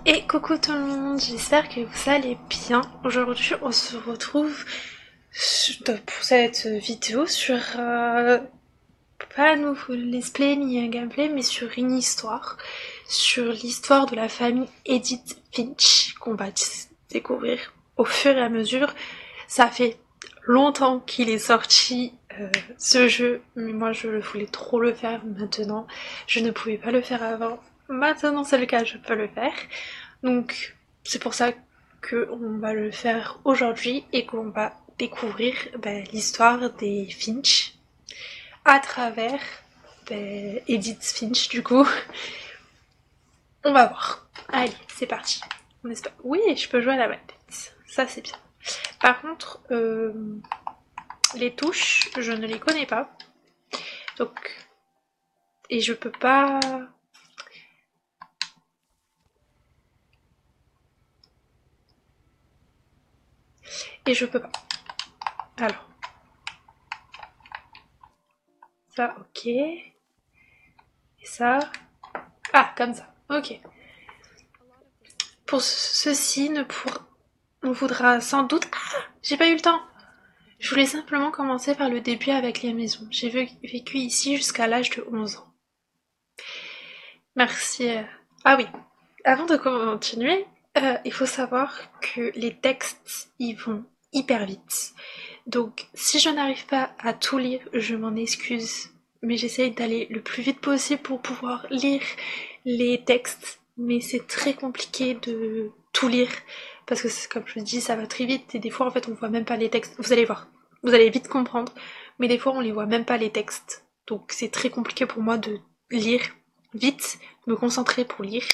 Et coucou tout le monde, j'espère que vous allez bien. Aujourd'hui, on se retrouve pour cette vidéo sur pas un nouveau let's play ni un gameplay, mais sur une histoire, sur l'histoire de la famille Edith Finch qu'on va découvrir au fur et à mesure. Ça fait longtemps qu'il est sorti ce jeu, mais moi je voulais trop le faire maintenant. Je ne pouvais pas le faire avant. Maintenant c'est le cas, je peux le faire. Donc c'est pour ça qu'on va le faire aujourd'hui et qu'on va découvrir l'histoire des Finch à travers Edith Finch du coup. On va voir. Allez, c'est parti. Oui, je peux jouer à la manette. Ça c'est bien. Par contre, les touches, je ne les connais pas. Donc, et je peux pas. Et je peux pas. Alors, ça, ok. Et ça. Ah, comme ça. Ok. Pour ceci, on voudra sans doute. Ah, j'ai pas eu le temps. Je voulais simplement commencer par le début avec les maisons. J'ai vécu ici jusqu'à l'âge de 11 ans. Merci. Ah oui, avant de continuer, il faut savoir que les textes, ils vont hyper vite. Donc, si je n'arrive pas à tout lire, je m'en excuse. Mais j'essaye d'aller le plus vite possible pour pouvoir lire les textes. Mais c'est très compliqué de tout lire. Parce que, comme je vous dis, ça va très vite. Et des fois, en fait, on voit même pas les textes. Vous allez voir. Vous allez vite comprendre. Mais des fois, on les voit même pas les textes. Donc, c'est très compliqué pour moi de lire vite, me concentrer pour lire.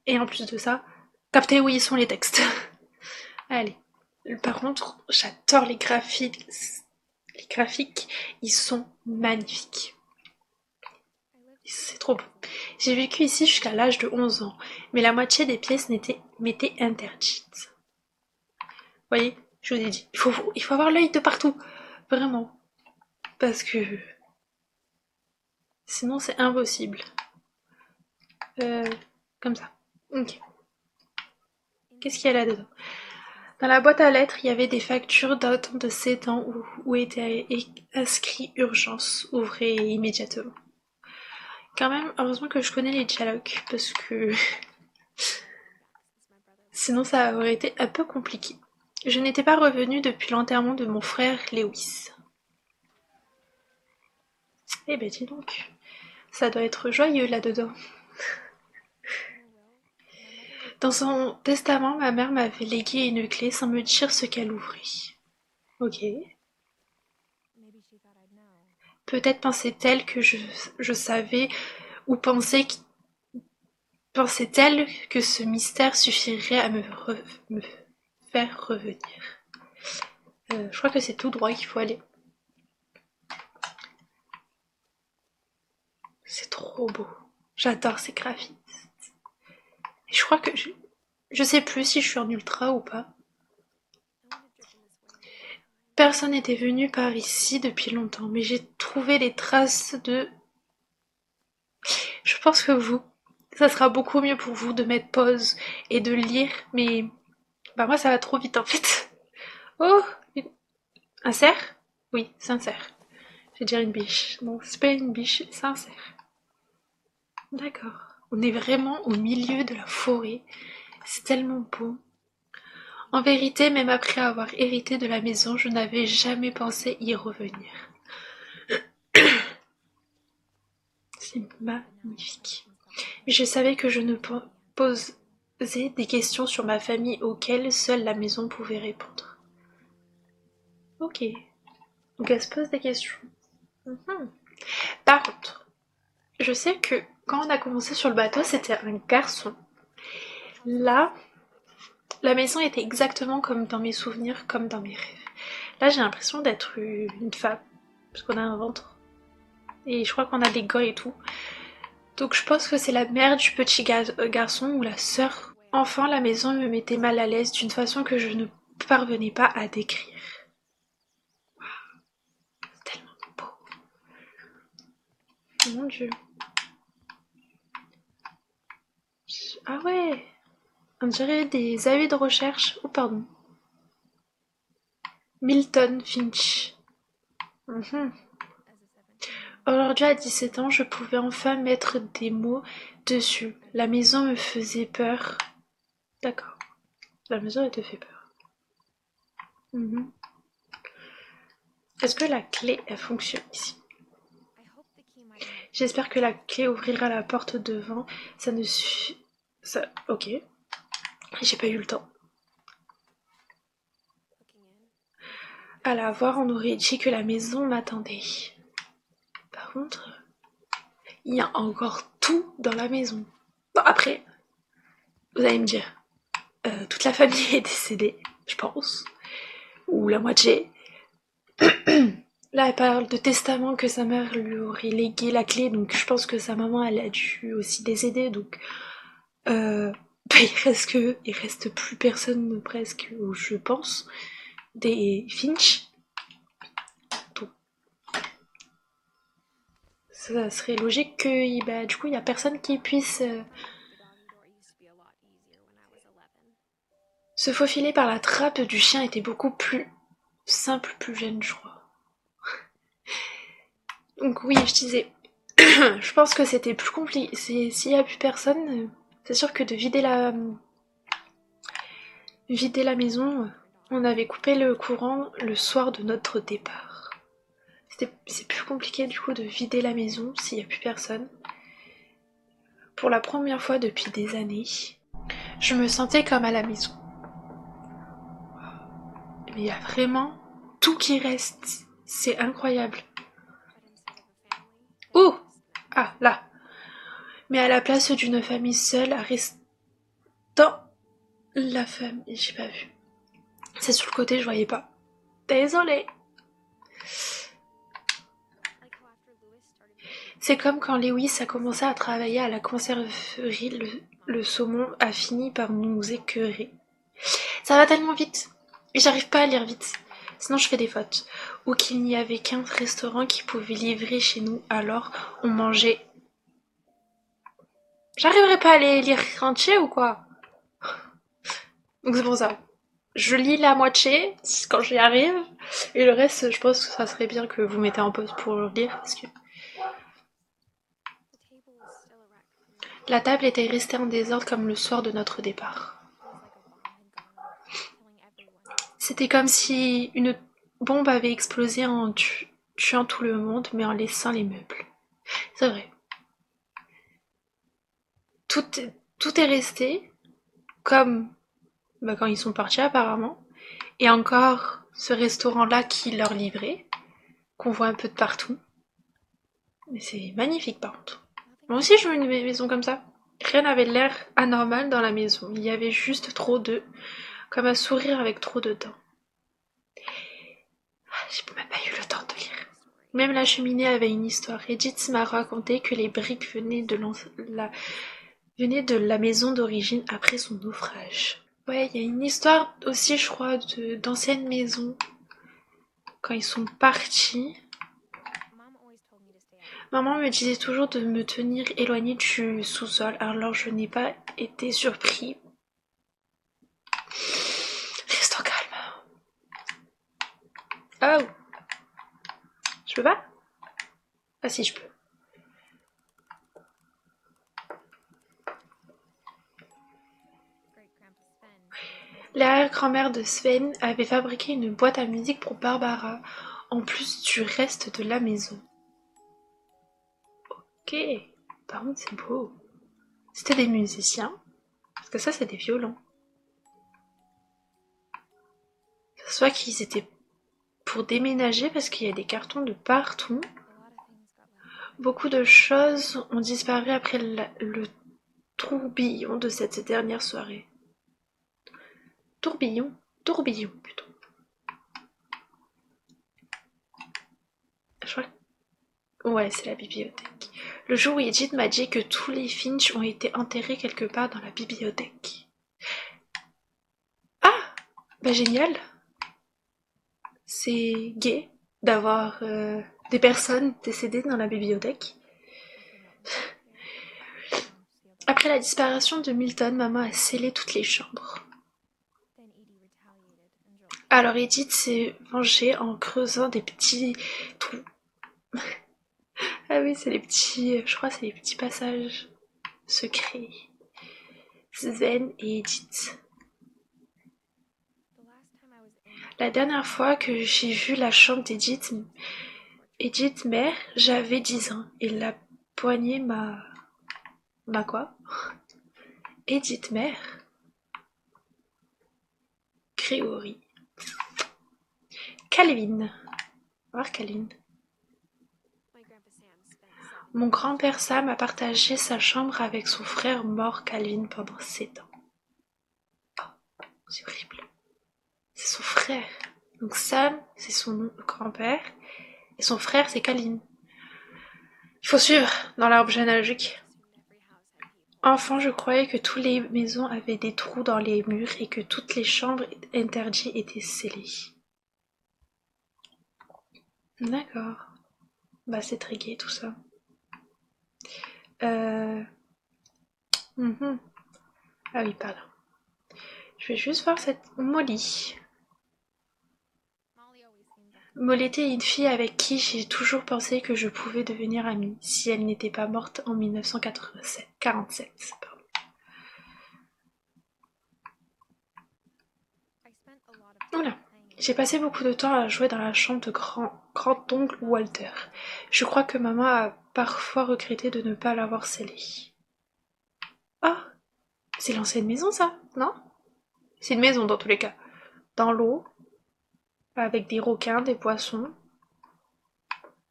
Et en plus de ça, capter où ils sont les textes. Allez. Par contre, j'adore les graphiques. Les graphiques, ils sont magnifiques. C'est trop beau. J'ai vécu ici jusqu'à l'âge de 11 ans, mais la moitié des pièces m'étaient interdites. Vous voyez, je vous ai dit, il faut avoir l'œil de partout. Vraiment. Parce que sinon c'est impossible. Euh, comme ça. Ok. Qu'est-ce qu'il y a là-dedans? Dans la boîte à lettres, il y avait des factures datant de 7 ans où était inscrit urgence, ouvrez immédiatement. Quand même, heureusement que je connais les dialogues, parce que sinon ça aurait été un peu compliqué. Je n'étais pas revenue depuis l'enterrement de mon frère Lewis. Eh ben dis donc, ça doit être joyeux là-dedans. Dans son testament, ma mère m'avait légué une clé sans me dire ce qu'elle ouvrit. Ok. Peut-être pensait-elle que je savais, ou pensait-elle que ce mystère suffirait à me faire revenir. Je crois que c'est tout droit qu'il faut aller. C'est trop beau. J'adore ces graphiques. Et je crois que je sais plus si je suis en ultra ou pas. Personne n'était venu par ici depuis longtemps, mais j'ai trouvé des traces de. Je pense que ça sera beaucoup mieux pour vous de mettre pause et de lire, mais bah moi ça va trop vite en fait. Oh, un cerf? Oui, c'est un cerf. Je vais dire une biche. Non, c'est pas une biche, c'est un cerf. D'accord. On est vraiment au milieu de la forêt. C'est tellement beau. En vérité, même après avoir hérité de la maison, je n'avais jamais pensé y revenir. C'est magnifique. Mais je savais que je ne posais des questions sur ma famille auxquelles seule la maison pouvait répondre. Ok. Donc elle se pose des questions. Mhm. Par contre, je sais que quand on a commencé sur le bateau, c'était un garçon. Là, la maison était exactement comme dans mes souvenirs, comme dans mes rêves. Là, j'ai l'impression d'être une femme, parce qu'on a un ventre. Et je crois qu'on a des gants et tout. Donc je pense que c'est la mère du petit garçon ou la sœur. Enfin, la maison me mettait mal à l'aise d'une façon que je ne parvenais pas à décrire. Tellement beau. Mon Dieu. Ah ouais. On dirait des avis de recherche. Oh, pardon. Milton Finch. Mhm. Aujourd'hui, à 17 ans, je pouvais enfin mettre des mots dessus. La maison me faisait peur. D'accord. La maison, elle te fait peur. Mhm. Est-ce que la clé, elle fonctionne ici? J'espère que la clé ouvrira la porte devant. Ça ne suffit... Ça... Ok. J'ai pas eu le temps. À la voir, on aurait dit que la maison m'attendait. Par contre, il y a encore tout dans la maison. Bon, après, vous allez me dire, toute la famille est décédée, je pense. Ou la moitié. Là, elle parle de testament que sa mère lui aurait légué la clé, donc je pense que sa maman, elle a dû aussi décéder, donc bah, il reste plus personne presque, je pense, des Finch. Donc ça serait logique que bah, du coup il y a personne qui puisse se faufiler par la trappe du chien était beaucoup plus simple plus jeune, je crois. Donc oui, je disais, je pense que c'était plus compliqué. S'il y a plus personne, c'est sûr que de vider la maison, on avait coupé le courant le soir de notre départ. C'est plus compliqué du coup de vider la maison s'il y a plus personne. Pour la première fois depuis des années, je me sentais comme à la maison. Mais il y a vraiment tout qui reste. C'est incroyable. Oh! Ah, là. Mais à la place d'une famille seule, restant la famille. J'ai pas vu. C'est sur le côté, je voyais pas. Désolée. C'est comme quand Lewis a commencé à travailler à la conserverie, le saumon a fini par nous écœurer. Ça va tellement vite. Et j'arrive pas à lire vite. Sinon je fais des fautes. Ou qu'il n'y avait qu'un restaurant qui pouvait livrer chez nous, alors on mangeait. J'arriverai pas à les lire entier ou quoi? Donc c'est pour ça. Je lis la moitié quand j'y arrive. Et le reste, je pense que ça serait bien que vous mettez en pause pour le lire. Parce que la table était restée en désordre comme le soir de notre départ. C'était comme si une bombe avait explosé en tuant tout le monde, mais en laissant les meubles. C'est vrai. Tout, tout est resté comme bah, quand ils sont partis apparemment. Et encore ce restaurant-là qui leur livrait, qu'on voit un peu de partout. Mais c'est magnifique par contre. Moi aussi je veux une maison comme ça. Rien n'avait l'air anormal dans la maison. Il y avait juste trop de... comme un sourire avec trop de dents. J'ai même pas eu le temps de lire. Même la cheminée avait une histoire. Edith m'a raconté que les briques venaient de la maison d'origine après son naufrage. Ouais, il y a une histoire aussi, je crois, d'anciennes maisons quand ils sont partis. Maman me disait toujours de me tenir éloignée du sous-sol, alors je n'ai pas été surpris. Restons calme. Oh, je peux pas? Ah si, je peux. L'arrière-grand-mère de Sven avait fabriqué une boîte à musique pour Barbara, en plus du reste de la maison. Ok, par contre c'est beau. C'était des musiciens, parce que ça c'est des violons. Soit qu'ils étaient pour déménager parce qu'il y a des cartons de partout. Beaucoup de choses ont disparu après le tourbillon de cette dernière soirée. Tourbillon? Tourbillon plutôt. Je crois que... Ouais, c'est la bibliothèque. Le jour où Edith m'a dit que tous les Finch ont été enterrés quelque part dans la bibliothèque. Ah! Bah génial! C'est gai d'avoir des personnes décédées dans la bibliothèque. Après la disparition de Milton, maman a scellé toutes les chambres. Alors Edith s'est vengée en creusant des petits trous. Ah oui, c'est les petits, je crois que c'est les petits passages secrets. Sven et Edith. La dernière fois que j'ai vu la chambre Edith mère, j'avais 10 ans et la poignée m'a... M'a quoi? Edith mère? Grégory. Calvin. Voir Calvin. Mon grand-père Sam a partagé sa chambre avec son frère mort Calvin pendant 7 ans. Oh, c'est horrible. C'est son frère. Donc Sam, c'est son grand-père. Et son frère, c'est Calvin. Il faut suivre dans l'arbre généalogique. Enfant, je croyais que toutes les maisons avaient des trous dans les murs et que toutes les chambres interdites étaient scellées. D'accord. Bah c'est très gai tout ça. Euh... mhm. Ah oui, pardon. Je vais juste voir cette Molly. Molly était une fille avec qui j'ai toujours pensé que je pouvais devenir amie, si elle n'était pas morte en 1947. Pardon. Oula. J'ai passé beaucoup de temps à jouer dans la chambre de grand-oncle Walter. Je crois que maman a parfois regretté de ne pas l'avoir scellée. Ah, c'est l'ancienne maison ça, non? C'est une maison dans tous les cas. Dans l'eau, avec des requins, des poissons.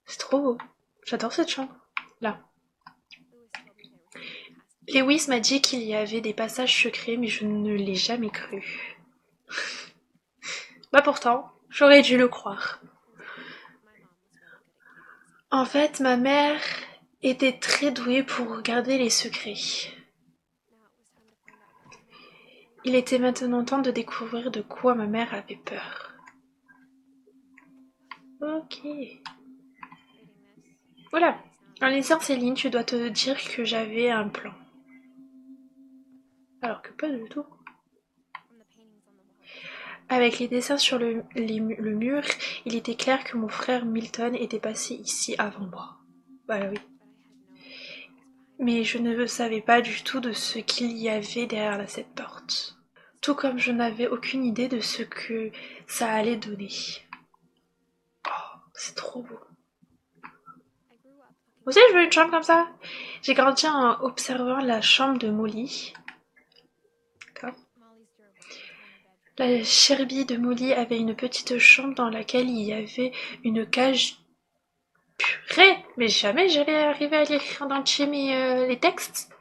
C'est trop beau. J'adore cette chambre. Là. Lewis m'a dit qu'il y avait des passages secrets, mais je ne l'ai jamais cru. Bah pourtant, j'aurais dû le croire. En fait, ma mère était très douée pour garder les secrets. Il était maintenant temps de découvrir de quoi ma mère avait peur. Ok. Voilà. En lisant ces lignes, tu dois te dire que j'avais un plan. Alors que pas du tout. Avec les dessins sur le mur, il était clair que mon frère Milton était passé ici avant moi. Bah oui. Mais je ne savais pas du tout de ce qu'il y avait derrière cette porte. Tout comme je n'avais aucune idée de ce que ça allait donner. Oh, c'est trop beau. Vous savez, je veux une chambre comme ça. J'ai grandi en observant la chambre de Molly. D'accord. La Sherbie de Molly avait une petite chambre dans laquelle il y avait une cage. Purée, mais jamais j'allais arriver à lire en entier les textes.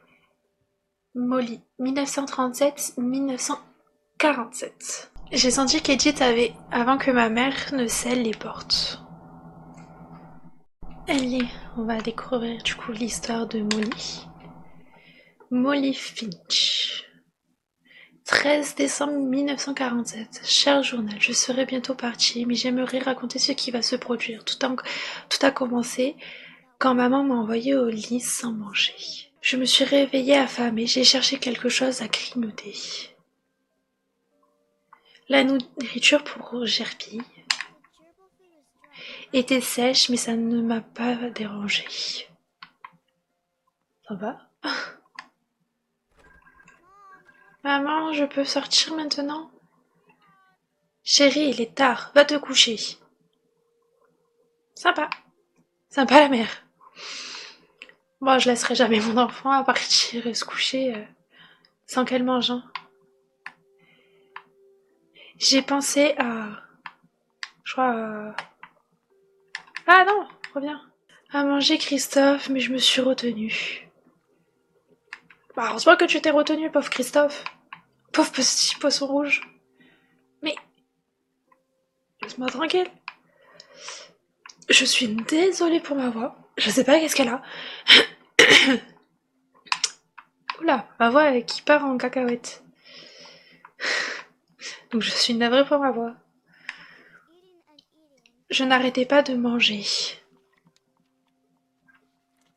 Molly, 1937-1947. J'ai senti qu'Edith avait, avant que ma mère ne scelle les portes. Allez, on va découvrir du coup l'histoire de Molly. Molly Finch. 13 décembre 1947. Cher journal, je serai bientôt partie, mais j'aimerais raconter ce qui va se produire. Tout a commencé quand maman m'a envoyé au lit sans manger. Je me suis réveillée affamée, j'ai cherché quelque chose à grignoter. La nourriture pour Gerpie était sèche, mais ça ne m'a pas dérangée. Ça va? Maman, je peux sortir maintenant? Chérie, il est tard, va te coucher. Sympa. Sympa la mère. Moi, je laisserai jamais mon enfant à partir et se coucher sans qu'elle mange. Hein. J'ai pensé à... Je crois... Ah non, reviens. À manger Christophe, mais je me suis retenue. Bah, heureusement que tu t'es retenu, pauvre Christophe. Pauvre petit poisson rouge. Mais... Laisse-moi tranquille. Je suis désolée pour ma voix. Je sais pas qu'est-ce qu'elle a. Oula, ma voix qui part en cacahuète. Donc je suis navrée pour ma voix. Je n'arrêtais pas de manger.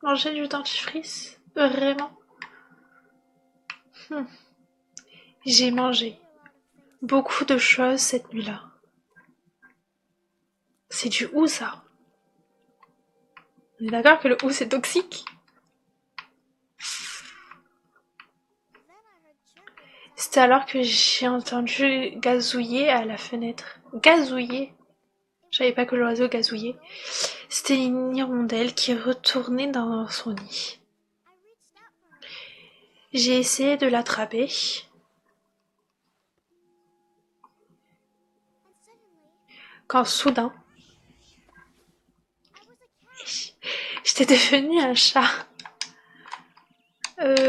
Manger du dentifrice? Vraiment? Hmm. J'ai mangé beaucoup de choses cette nuit-là. C'est du hou ça. On est d'accord que le hou c'est toxique? C'était alors que j'ai entendu gazouiller à la fenêtre. Gazouiller? Je savais pas que l'oiseau gazouillait. C'était une hirondelle qui retournait dans son nid. J'ai essayé de l'attraper. Quand soudain, j'étais devenue un chat.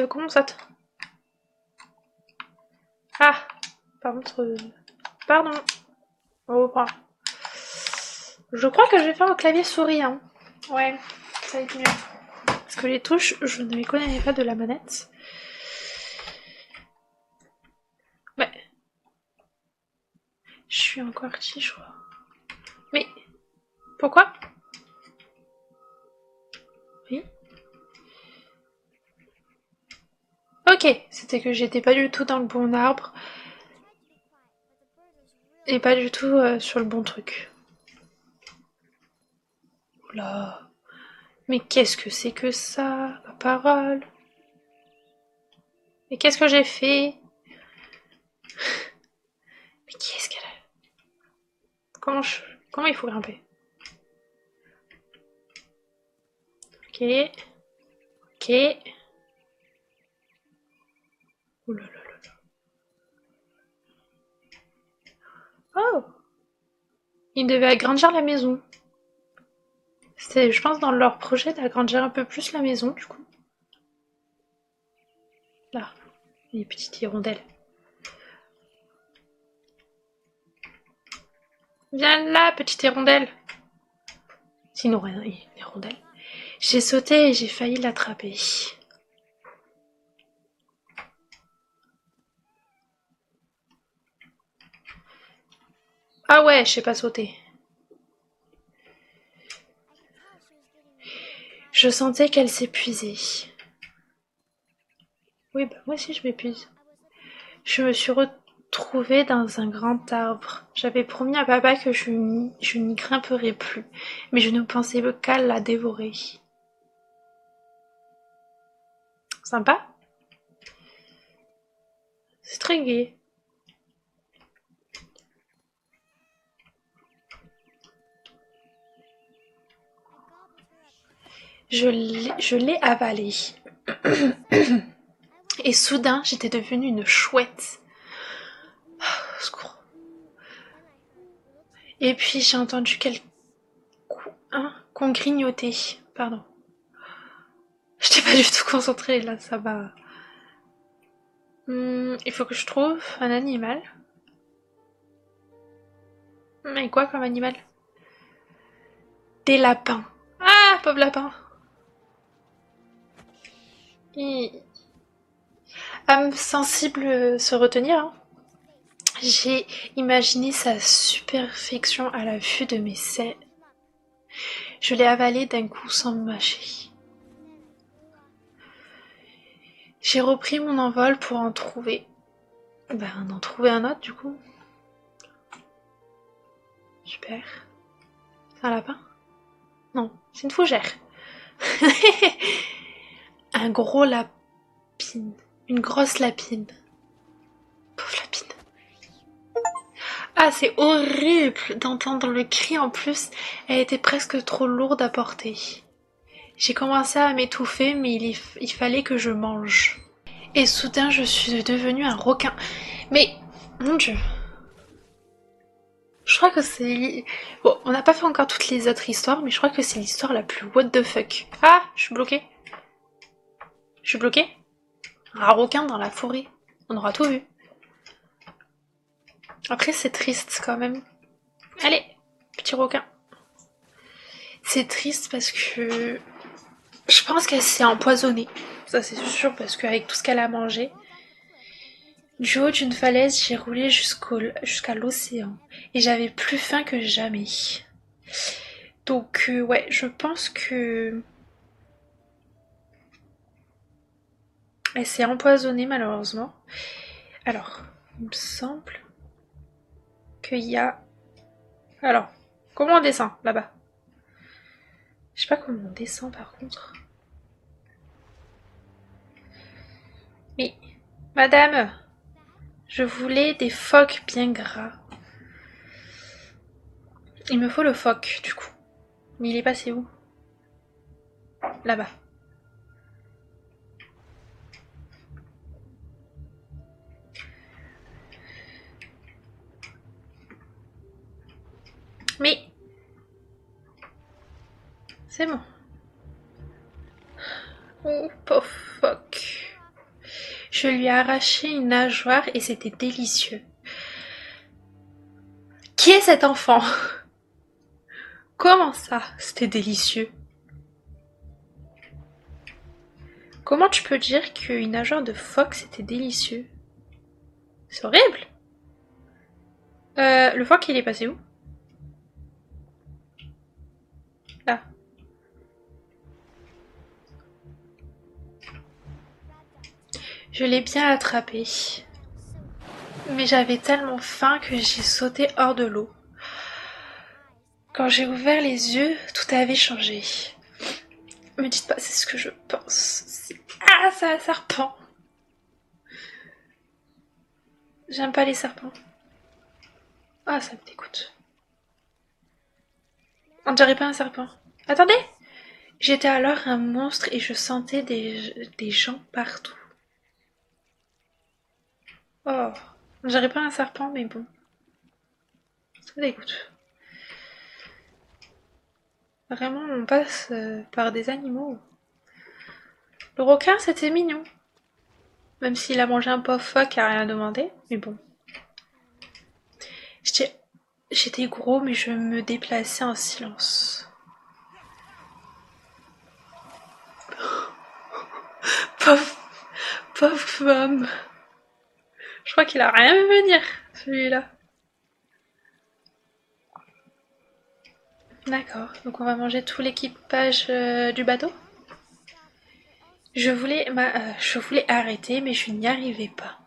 Comment ça te... Ah, par contre... Pardon. On reprend. Je crois que je vais faire au clavier souris. Hein. Ouais, ça va être mieux. Parce que les touches, je ne les connais pas de la manette. Ouais. Je suis encore qui, je crois. Mais, pourquoi? Oui. Ok, c'était que j'étais pas du tout dans le bon arbre. Et pas du tout sur le bon truc. Oula. Mais qu'est-ce que c'est que ça? Ma parole. Mais qu'est-ce que j'ai fait? Mais qui est-ce qu'elle a? Comment il faut grimper? Ok. Ok. Oula là là là. Oh! Ils devaient agrandir la maison. C'était, je pense, dans leur projet d'agrandir un peu plus la maison, du coup. Là, les petites hirondelles. Viens là, petite hirondelle. Sinon, rien, une hirondelle. J'ai sauté et j'ai failli l'attraper. Ah ouais, je sais pas sauter. Je sentais qu'elle s'épuisait. Oui, bah moi aussi je m'épuise. Je me suis retrouvée dans un grand arbre. J'avais promis à papa que je n'y grimperais plus, mais je ne pensais qu'à la dévorer. Sympa? C'est très gai. Je l'ai avalé. Et soudain, j'étais devenue une chouette. Au secours. Et puis j'ai entendu qu'on grignotait. Pardon. J'étais pas du tout concentrée là, ça va. Il faut que je trouve un animal. Mais quoi comme animal? Des lapins. Ah, pauvre lapin. Âme sensible se retenir, hein. J'ai imaginé sa superfection à la vue de mes selles. Je l'ai avalé d'un coup sans me mâcher. J'ai repris mon envol pour en trouver. En trouver un autre du coup. Super. C'est un lapin? Non, c'est une fougère. Un gros lapine. Une grosse lapine. Pauvre lapine. Ah, c'est horrible d'entendre le cri en plus. Elle était presque trop lourde à porter. J'ai commencé à m'étouffer, mais il fallait que je mange. Et soudain, je suis devenue un requin. Mais, mon Dieu. Je crois que c'est... Bon, on n'a pas fait encore toutes les autres histoires, mais je crois que c'est l'histoire la plus what the fuck. Ah, je suis bloquée. Je suis bloquée. Un requin dans la forêt. On aura tout vu. Après, c'est triste quand même. Allez, petit requin. C'est triste parce que je pense qu'elle s'est empoisonnée. Ça, c'est sûr, parce qu'avec tout ce qu'elle a mangé. Du haut d'une falaise, j'ai roulé jusqu'à l'océan. Et j'avais plus faim que jamais. Donc, ouais, je pense que Elle s'est empoisonnée malheureusement. Alors, il me semble qu'il y a... Alors, comment on descend là-bas? Je sais pas comment on descend par contre. Mais, madame, je voulais des phoques bien gras. Il me faut le phoque du coup. Mais il est passé où? Là-bas. Mais, c'est bon. Oh, pauvre phoque. Je lui ai arraché une nageoire et c'était délicieux. Qui est cet enfant? Comment ça, c'était délicieux? Comment tu peux dire qu'une nageoire de phoque c'était délicieux? C'est horrible. Le phoque il est passé où? Là. Je l'ai bien attrapé. Mais j'avais tellement faim que j'ai sauté hors de l'eau. Quand j'ai ouvert les yeux, tout avait changé. Me dites pas, c'est ce que je pense. Ah, c'est un serpent. J'aime pas les serpents. Ah, ça me dégoûte. On dirait pas un serpent. Attendez! J'étais alors un monstre et je sentais des gens partout. Oh, on dirait pas un serpent, mais bon. Ça me dégoûte. Vraiment, on passe par des animaux. Le requin, c'était mignon. Même s'il a mangé un pauvre phoque à rien demander, mais bon. J'étais gros, mais je me déplaçais en silence. Pauvre, pauvre femme. Je crois qu'il a rien vu venir, celui-là. D'accord, donc on va manger tout l'équipage du bateau. Je voulais arrêter, mais je n'y arrivais pas.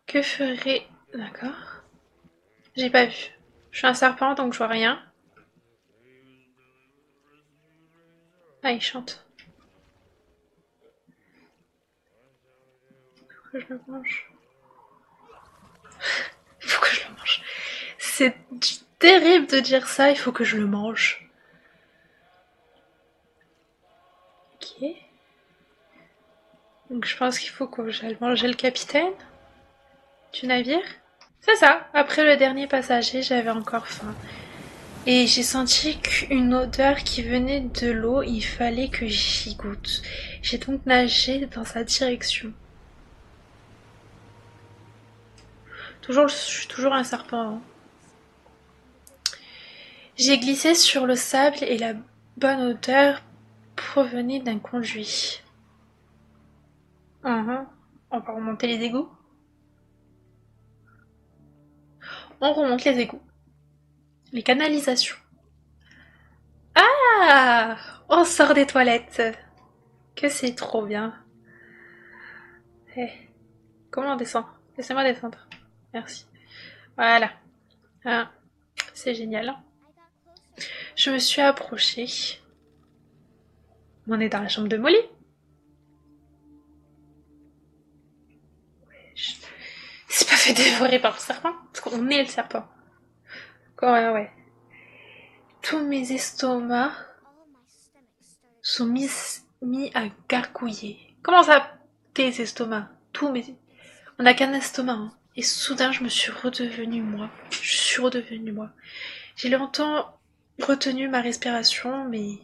Que ferait... D'accord. J'ai pas vu. Je suis un serpent, donc je vois rien. Ah, il chante. Faut que je le mange. Il faut que je le mange. C'est terrible de dire ça, il faut que je le mange. Ok. Donc je pense qu'il faut que j'aille manger le capitaine du navire. C'est ça. Après le dernier passager, j'avais encore faim. Et j'ai senti une odeur qui venait de l'eau, il fallait que j'y goûte. J'ai donc nagé dans sa direction. Je suis toujours un serpent. Hein. J'ai glissé sur le sable et la bonne odeur provenait d'un conduit. Mhm. On va remonter les égouts. On remonte les égouts. Les canalisations. Ah! On sort des toilettes. Que c'est trop bien. Eh, comment on descend? Laissez-moi descendre. Merci. Voilà. Ah, c'est génial. Je me suis approchée. On est dans la chambre de Molly. C'est pas fait dévorer par le serpent, parce qu'on est le serpent. Ouais. Tous mes estomacs sont mis à gargouiller. Comment ça, tes estomacs? Tous mes... On n'a qu'un estomac, hein. Et soudain, je me suis redevenue moi. Je suis redevenue moi. J'ai longtemps retenu ma respiration, mais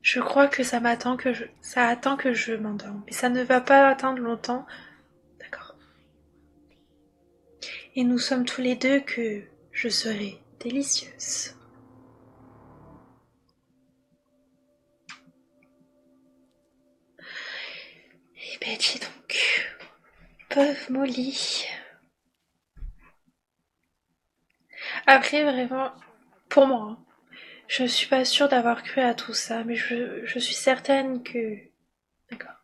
je crois que ça attend que je m'endorme. Mais ça ne va pas attendre longtemps. D'accord. Et nous sommes tous les deux que je serai délicieuse. Eh ben dis donc, pauvre Molly. Après, vraiment, pour moi, hein, je suis pas sûre d'avoir cru à tout ça, mais je suis certaine que... D'accord.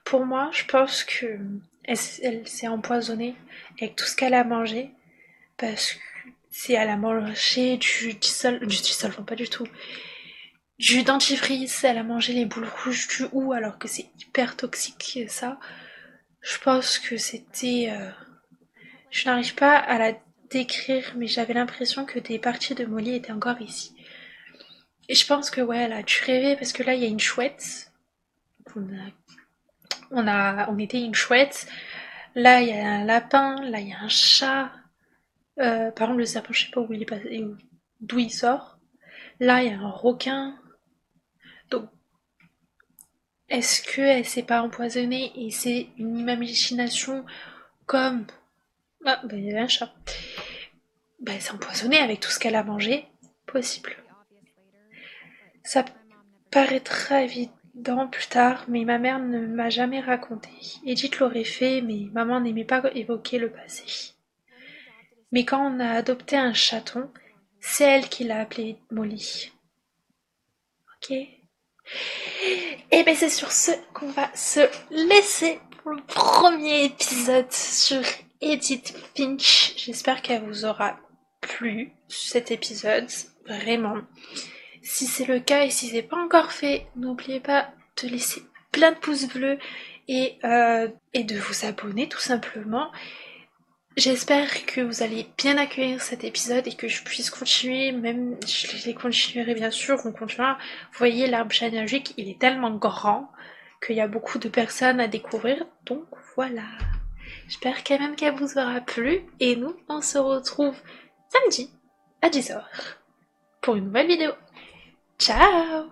Pour moi, je pense que elle s'est empoisonnée avec tout ce qu'elle a mangé, parce que si elle a mangé du dissolvant, pas du tout, du dentifrice, elle a mangé les boules rouges du hou alors que c'est hyper toxique ça. Je pense que c'était... je n'arrive pas à la décrire, mais j'avais l'impression que des parties de Molly étaient encore ici. Et je pense que ouais, elle a dû rêver parce que là, il y a une chouette. On était une chouette. Là, il y a un lapin. Là, il y a un chat. Par contre, le serpent, je sais pas où il est passé, d'où il sort. Là, il y a un requin. Donc, est-ce qu'elle s'est pas empoisonnée et c'est une imagination comme... Ah, bah, il y avait un chat. Bah, elle s'est empoisonnée avec tout ce qu'elle a mangé. Possible. Ça paraîtra évident plus tard, mais ma mère ne m'a jamais raconté. Edith l'aurait fait, mais maman n'aimait pas évoquer le passé. Mais quand on a adopté un chaton, c'est elle qui l'a appelé Molly. Ok. Et ben c'est sur ce qu'on va se laisser pour le premier épisode sur Edith Finch. J'espère qu'elle vous aura plu cet épisode, vraiment. Si c'est le cas et si c'est pas encore fait, n'oubliez pas de laisser plein de pouces bleus et de vous abonner tout simplement. J'espère que vous allez bien accueillir cet épisode et que je puisse continuer, même je les continuerai bien sûr, on continuera. Vous voyez, l'arbre généalogique, il est tellement grand qu'il y a beaucoup de personnes à découvrir, donc voilà. J'espère quand même qu'elle vous aura plu et nous, on se retrouve samedi à 10h pour une nouvelle vidéo. Ciao!